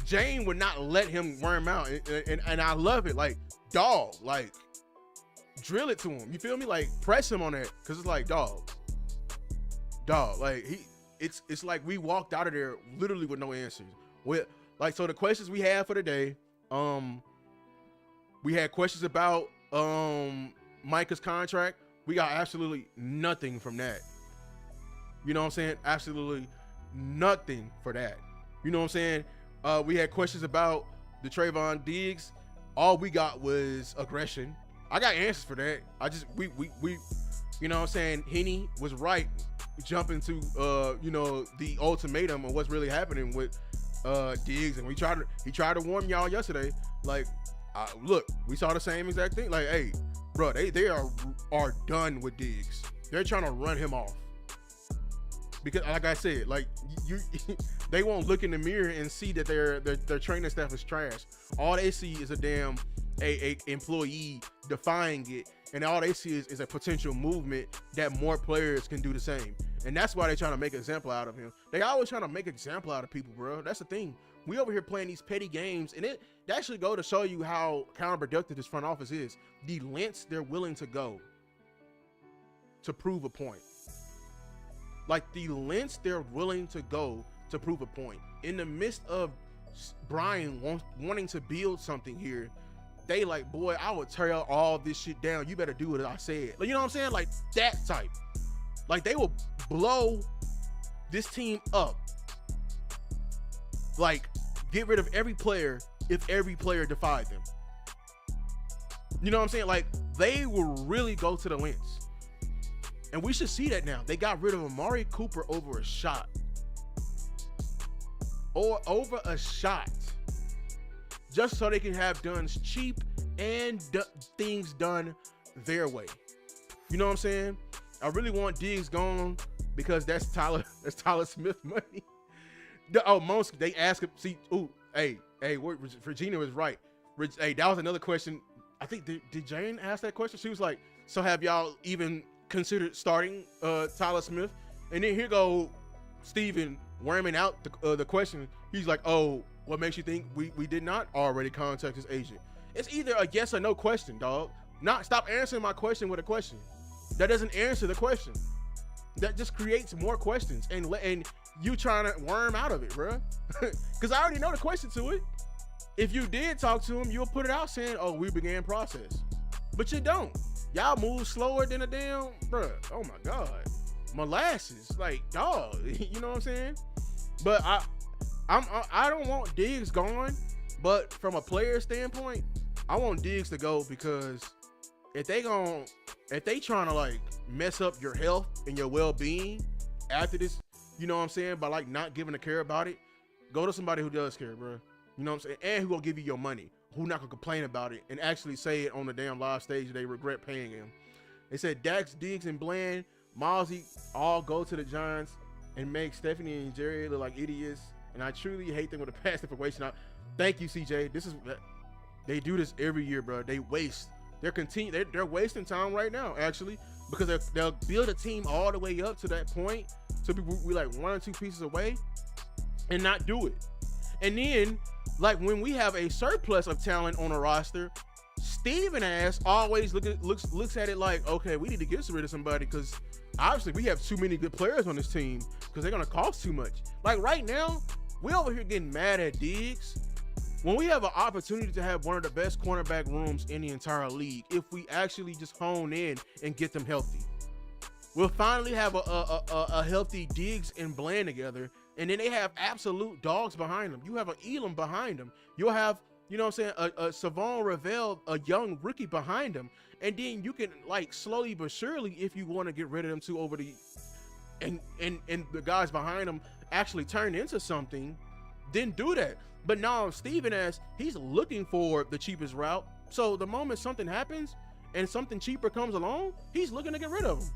S3: Jane would not let him worm out, and I love it. Like, dog, like, drill it to him. You feel me? Like, press him on that, because it's like, dog, like, it's like we walked out of there literally with no answers. Like, so the questions we had for the day, we had questions about Micah's contract. We got absolutely nothing from that. You know what I'm saying? Absolutely nothing for that. You know what I'm saying? We had questions about the Trevon Diggs. All we got was aggression. I got answers for that. We you know what I'm saying? Henny was right jumping to you know, the ultimatum of what's really happening with Diggs, and he tried to warn y'all yesterday. Like, look, we saw the same exact thing. Like, hey, bro, they are done with Diggs. They're trying to run him off. Because, like I said, like, they won't look in the mirror and see that their training staff is trash. All they see is a damn a employee defying it, and all they see is a potential movement that more players can do the same. And that's why they're trying to make an example out of him. They always trying to make an example out of people, bro. That's the thing. We over here playing these petty games, and that should go to show you how counterproductive this front office is. The lengths they're willing to go to prove a point. Like, the lengths they're willing to go to prove a point. In the midst of Brian wanting to build something here, they like, boy, I would tear all this shit down. You better do what I said. Like, you know what I'm saying? Like, that type. Like, they will blow this team up. Like, get rid of every player if every player defied them. You know what I'm saying? Like, they will really go to the lengths. And we should see that now. They got rid of Amari Cooper over a shot. Or over a shot. Just so they can have guns cheap and things done their way. You know what I'm saying? I really want Diggs gone because that's Tyler Smith money. Most they ask him, see, Regina was right. Hey, that was another question. I think did Jane ask that question? She was like, so have y'all even considered starting Tyler Smith? And then here go Steven worming out the question. He's like, oh, what makes you think we did not already contact his agent? It's either a yes or no question, dog. Stop answering my question with a question. That doesn't answer the question. that just creates more questions, and you trying to worm out of it, bro. Because I already know the question to it. If you did talk to him, you'll put it out saying, "Oh, we began process," but you don't. Y'all move slower than a damn, bro. Oh my god, molasses, like dog. You know what I'm saying? But I don't want Diggs gone, but from a player standpoint, I want Diggs to go, because if they trying to like mess up your health and your well-being after this, you know what I'm saying, by like not giving a care about it, go to somebody who does care, bro. You know what I'm saying? And who will give you your money, who not gonna complain about it and actually say it on the damn live stage they regret paying him. They said Dax, Diggs, and Bland, Mozzie all go to the Giants and make Stephanie and Jerry look like idiots. And I truly hate them with a past information. Thank you, CJ. They do this every year, bro. They waste. They're wasting time right now, actually, because they'll build a team all the way up to that point. So we like 1 or 2 pieces away and not do it. And then, like, when we have a surplus of talent on a roster, Steven ass always looks at it like, okay, we need to get rid of somebody, because obviously we have too many good players on this team, because they're gonna cost too much. Like right now, we over here getting mad at Diggs when we have an opportunity to have one of the best cornerback rooms in the entire league. If we actually just hone in and get them healthy, we'll finally have a healthy Diggs and Bland together. And then they have absolute dogs behind them. You have an Elam behind them. You'll have, you know what I'm saying, a Savon Ravel, a young rookie behind them. And then you can, like, slowly but surely, if you want to get rid of them too, and the guys behind them actually turn into something, then do that. But now Steven he's looking for the cheapest route. So the moment something happens and something cheaper comes along, he's looking to get rid of them.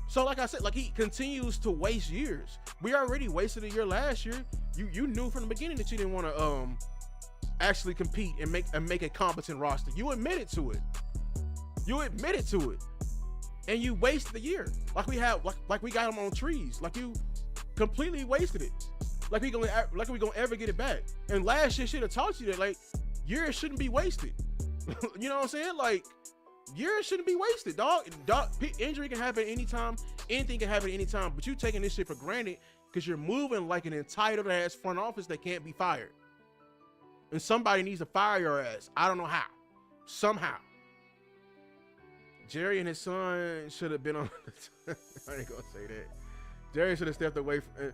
S3: So like I said, like, he continues to waste years. We already wasted a year last year. You knew from the beginning that you didn't want to actually compete and make a competent roster. You admitted to it. And you wasted the year. Like we got him on trees. Like you completely wasted it. Like we gonna ever get it back. And last year should have taught you that, like, years shouldn't be wasted. You know what I'm saying? Like, years shouldn't be wasted, dog. Injury can happen anytime. Anything can happen anytime. But you taking this shit for granted because you're moving like an entitled ass front office that can't be fired. And somebody needs to fire your ass. I don't know how. Somehow. Jerry and his son should have been on. I ain't gonna say that. Jerry should have stepped away from.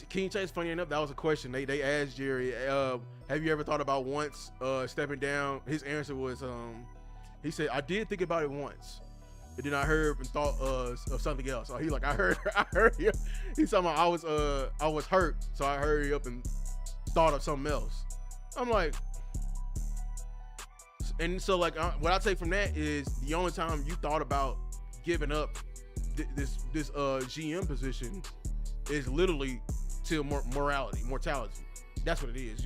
S3: King Chase, funny enough, that was a question. They asked Jerry, have you ever thought about once stepping down? His answer was, he said, I did think about it once, but then I heard and thought of something else. So he like, I heard him. He's talking about I was hurt, so I hurried up and thought of something else. I'm like, and so like what I take from that is the only time you thought about giving up this GM position is literally till mortality. That's what it is.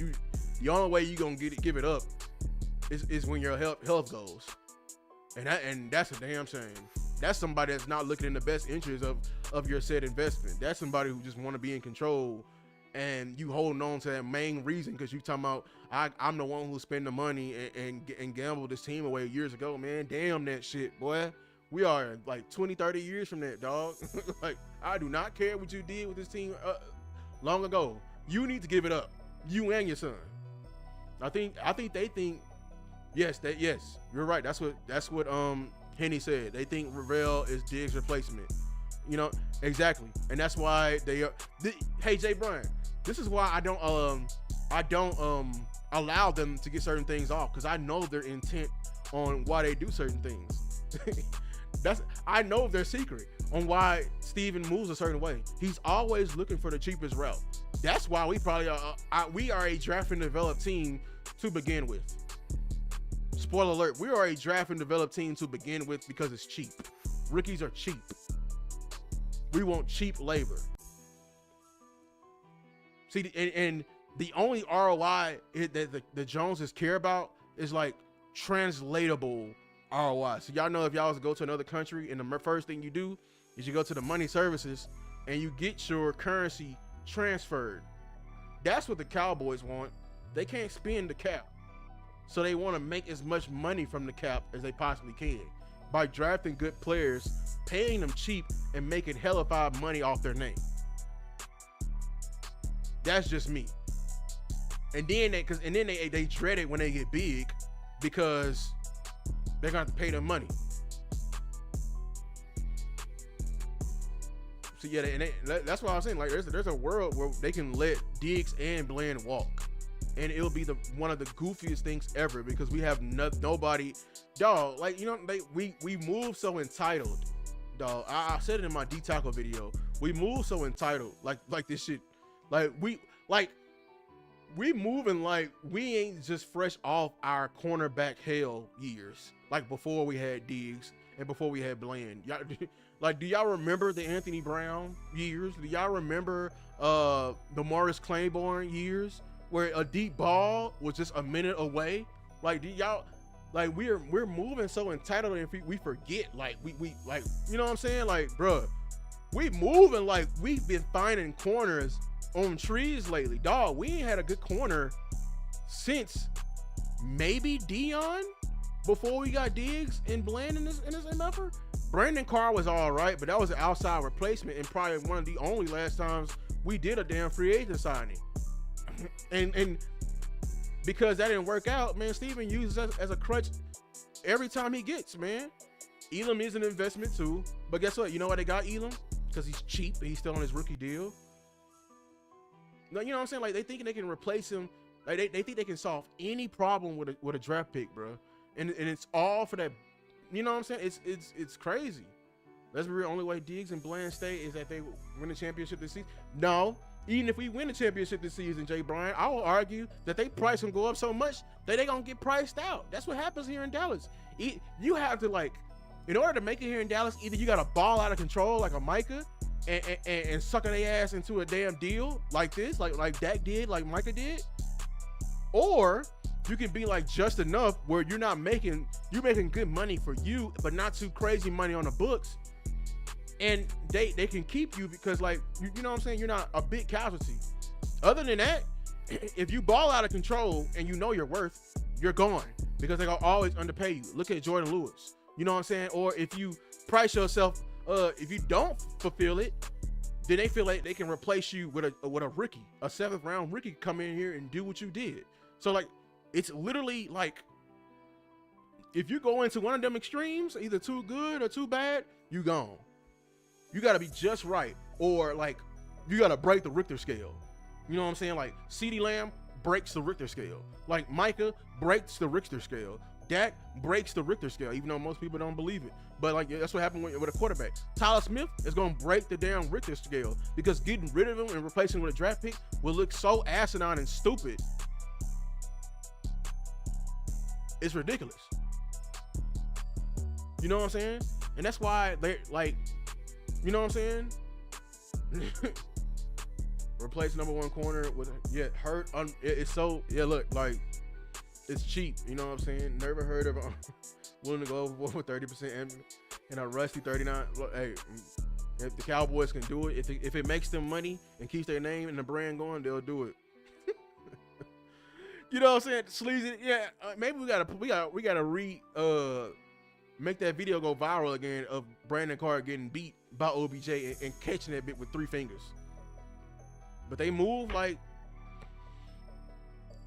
S3: The only way you gonna give it up is when your health goes, and that's a damn shame. That's somebody that's not looking in the best interest of your said investment. That's somebody who just want to be in control, and you holding on to that main reason because you talking about I'm the one who spent the money and gambled this team away years ago. Man, damn that shit, boy. We are like 20-30 years from that, dog. Like, I do not care what you did with this team long ago. You need to give it up, you and your son. I think they think yes, you're right. That's what Henny said. They think Ravel is Diggs' replacement. You know, exactly. And that's why they are. Hey, Jay Bryan, this is why I don't allow them to get certain things off, because I know their intent on why they do certain things. I know their secret on why Steven moves a certain way. He's always looking for the cheapest route. That's why we probably we are a draft and develop team to begin with. Spoiler alert, we are a draft and develop team to begin with because it's cheap. Rookies are cheap. We want cheap labor. See, and the only ROI that the Joneses care about is like translatable ROI. So y'all know, if y'all was to go to another country and the first thing you do is you go to the money services and you get your currency transferred. That's what the Cowboys want. They can't spend the cap, so they want to make as much money from the cap as they possibly can. by drafting good players, paying them cheap, and making hellified money off their name. That's just me. And then they dread it when they get big because they're gonna have to pay them money. So yeah, that's why I was saying, like, there's a world where they can let Diggs and Bland walk, and it'll be one of the goofiest things ever because we have nobody, dog. Like, you know, we move so entitled, dog. I said it in my D-Tackle video. We move so entitled, like this shit, like we moving like we ain't just fresh off our cornerback hell years, like before we had Diggs and before we had Bland. Like, do y'all remember the Anthony Brown years? Do y'all remember the Morris Claiborne years where a deep ball was just a minute away? Like, do y'all, like, we're moving so entitled and we forget, like, we like, you know what I'm saying? Like, bruh, we moving like we've been finding corners on trees lately. Dog, we ain't had a good corner since maybe Dion before we got Diggs and Bland in this MFR. Brandon Carr was all right, but that was an outside replacement and probably one of the only last times we did a damn free agent signing. and because that didn't work out, man, Steven uses us as a crutch every time he gets, man. Elam is an investment too, but guess what? You know why they got Elam? Because he's cheap and he's still on his rookie deal. No, you know what I'm saying? Like, they thinking they can replace him. Like, they think they can solve any problem with a draft pick, bro. And it's all for that. You know what I'm saying? It's crazy. That's the real only way Diggs and Bland stay is that they win the championship this season. No, even if we win the championship this season, Jay Bryan, I will argue that they price can go up so much that they gonna get priced out. That's what happens here in Dallas. You have to, like, in order to make it here in Dallas, either you got to ball out of control like a Micah and sucker their ass into a damn deal like this, like Dak did, like Micah did, or you can be like just enough where you're making good money for you, but not too crazy money on the books, and they can keep you because, like, you know what I'm saying, you're not a big casualty. Other than that, if you ball out of control and you know your worth, you're gone because they're gonna always underpay you. Look at Jordan Lewis. You know what I'm saying? Or if you price yourself, if you don't fulfill it, then they feel like they can replace you with a rookie, a 7th round rookie, come in here and do what you did. So, like, it's literally like, if you go into one of them extremes, either too good or too bad, you gone. You got to be just right, or like you got to break the Richter scale. You know what I'm saying? Like, CeeDee Lamb breaks the Richter scale. Like, Micah breaks the Richter scale. Dak breaks the Richter scale, even though most people don't believe it. But, like, that's what happened with a quarterback. Tyler Smith is going to break the damn Richter scale because getting rid of him and replacing him with a draft pick will look so asinine and stupid. It's ridiculous. You know what I'm saying? And that's why they, like, you know what I'm saying? Replace number one corner with, hurt. It's so, look, like, it's cheap. You know what I'm saying? Never heard of willing to go overboard with 30% and a rusty 39. Look, hey, if the Cowboys can do it, if it makes them money and keeps their name and the brand going, they'll do it. You know what I'm saying? Sleazy, yeah. Maybe we gotta make that video go viral again of Brandon Carr getting beat by OBJ and catching that bit with 3 fingers. But they move like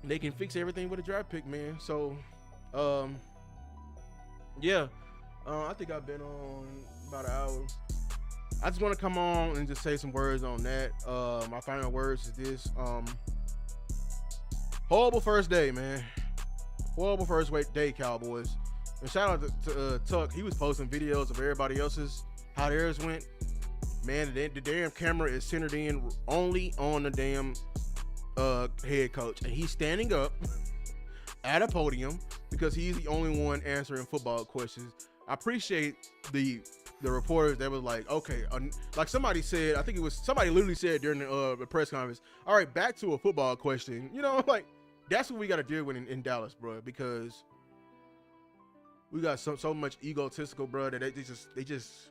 S3: they can fix everything with a draft pick, man. So, I think I've been on about an hour. I just want to come on and just say some words on that. My final words is this. Horrible first day, man. Horrible first day, Cowboys. And shout out to Tuck. He was posting videos of everybody else's, how theirs went. Man, the damn camera is centered in only on the damn head coach. And he's standing up at a podium because he's the only one answering football questions. I appreciate the reporters that was like, okay, like somebody said, I think it was somebody literally said during the press conference, all right, back to a football question. You know, like, that's what we got to deal with in Dallas, bro, because we got so much egotistical, bro, that they just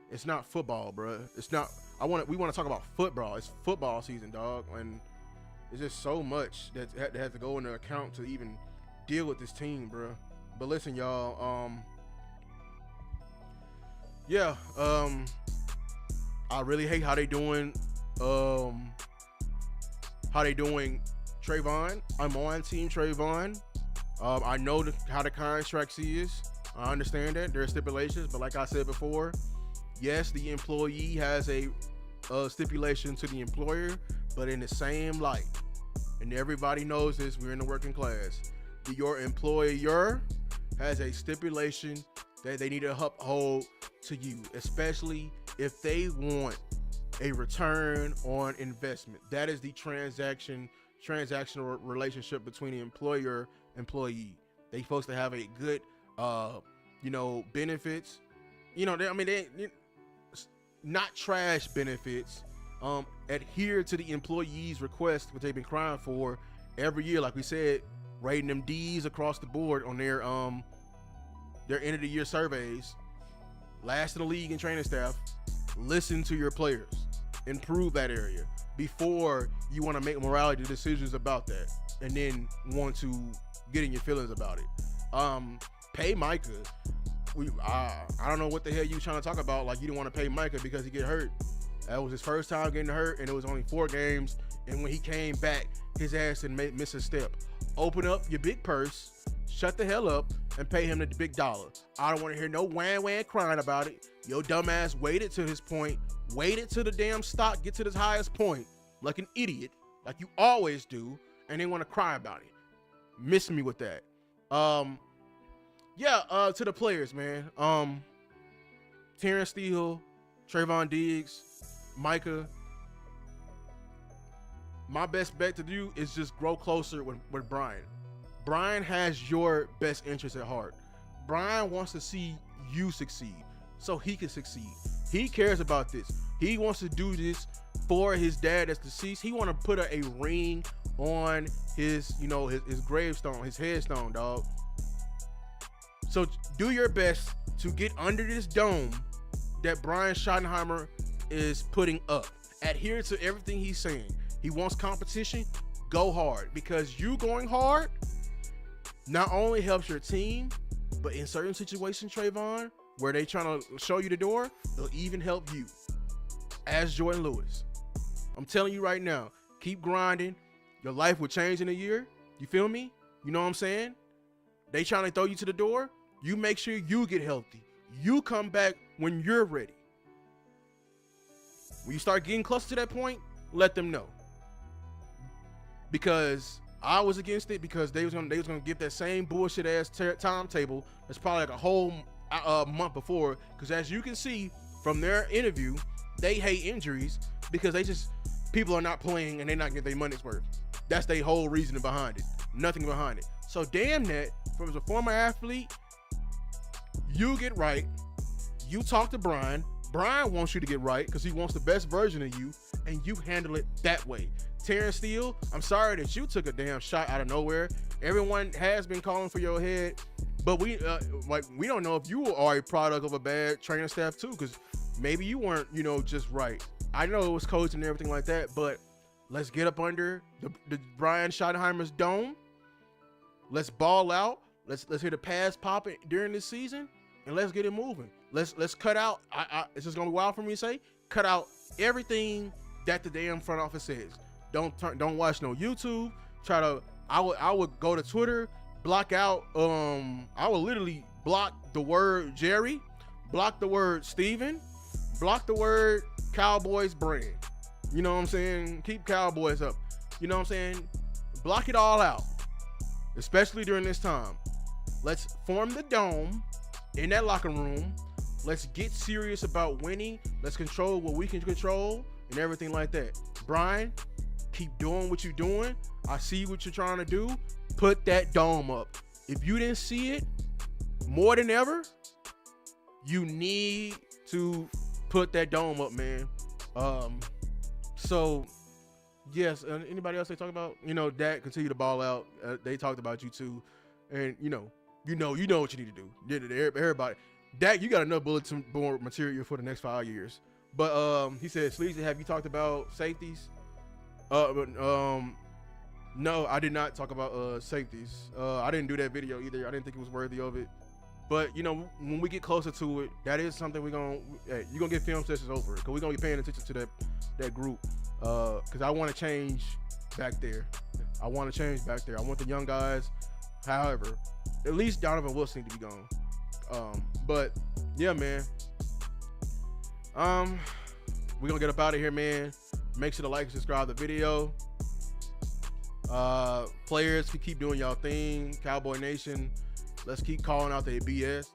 S3: it's not football, bro. It's not. We want to talk about football. It's football season, dog, and it's just so much that has to go into account to even deal with this team, bro. But listen, y'all, yeah, I really hate how they doing Trevon. I'm on team Trevon. I know how the contracts is. I understand that there are stipulations, but like I said before, yes, the employee has a stipulation to the employer, but in the same light, and everybody knows this, we're in the working class. Your employer has a stipulation that they need to uphold to you, especially if they want a return on investment. That is the transactional relationship between the employer employee. They supposed to have a good benefits. They not trash benefits. Adhere to the employees' request, what they've been crying for every year. Like we said, rating them D's across the board on their end of the year surveys. Last in the league in training staff. Listen to your players. Improve that area before you want to make morality decisions about that, and then want to get in your feelings about it. Pay Micah. I don't know what the hell you trying to talk about. Like, you didn't want to pay Micah because he get hurt. That was his first time getting hurt, and it was only 4 games. And when he came back, his ass didn't miss a step. Open up your big purse, shut the hell up, and pay him the big dollar. I don't want to hear no wham crying about it. Your dumbass waited to his point, waited till the damn stock get to this highest point, like an idiot, like you always do, and then want to cry about it. Miss me with that. To the players, man. Terrence Steele, Trevon Diggs, Micah. My best bet to do is just grow closer with Brian. Brian has your best interest at heart. Brian wants to see you succeed so he can succeed. He cares about this. He wants to do this for his dad that's deceased. He want to put a ring on his gravestone, his headstone, dog. So do your best to get under this dome that Brian Schottenheimer is putting up. Adhere to everything he's saying. He wants competition. Go hard, because you going hard not only helps your team, but in certain situations, Trevon, where they trying to show you the door, it'll even help you. As Jordan Lewis, I'm telling you right now, keep grinding. Your life will change in a year. You feel me? You know what I'm saying? They trying to throw you to the door. You make sure you get healthy. You come back when you're ready. When you start getting closer to that point, let them know. Because I was against it, because they was gonna give that same bullshit ass timetable that's probably like a whole month before. Because as you can see from their interview, they hate injuries because people are not playing and they're not getting their money's worth. That's their whole reasoning behind it. Nothing behind it. So damn that, from as a former athlete, you get right. You talk to Brian. Brian wants you to get right because he wants the best version of you, and you handle it that way. Terrence Steele, I'm sorry that you took a damn shot out of nowhere. Everyone has been calling for your head, but we don't know if you are a product of a bad training staff too, because maybe you weren't, just right. I know it was coaching and everything like that, but let's get up under the Brian Schottenheimer's dome. Let's ball out. Let's hear the pass popping during this season, and let's get it moving. Let's cut out. It's just gonna be wild for me to say. Cut out everything that the damn front office says. Don't watch no YouTube. I would go to Twitter, block out. I would literally block the word Jerry, block the word Steven, block the word Cowboys brand. You know what I'm saying? Keep Cowboys up. You know what I'm saying? Block it all out, especially during this time. Let's form the dome in that locker room. Let's get serious about winning. Let's control what we can control and everything like that. Brian, keep doing what you're doing. I see what you're trying to do. Put that dome up. If you didn't see it, more than ever, you need to put that dome up, man. So yes, anybody else they talk about? Dak, continue to ball out. They talked about you too, and you know what you need to do. Everybody, Dak, you got enough bulletin board material for the next 5 years. But he said, Sleazy, have you talked about safeties? No, I did not talk about safeties. I didn't do that video either. I didn't think it was worthy of it. But you know, when we get closer to it, that is something you're gonna get film sessions over it, because we're gonna be paying attention to that group. Because I want to change back there. I want to change back there. I want the young guys. However, at least Donovan Wilson need to be gone. But yeah, man. We're gonna get up out of here, man. Make sure to like and subscribe to the video. Players, keep doing y'all thing. Cowboy Nation, let's keep calling out the BS.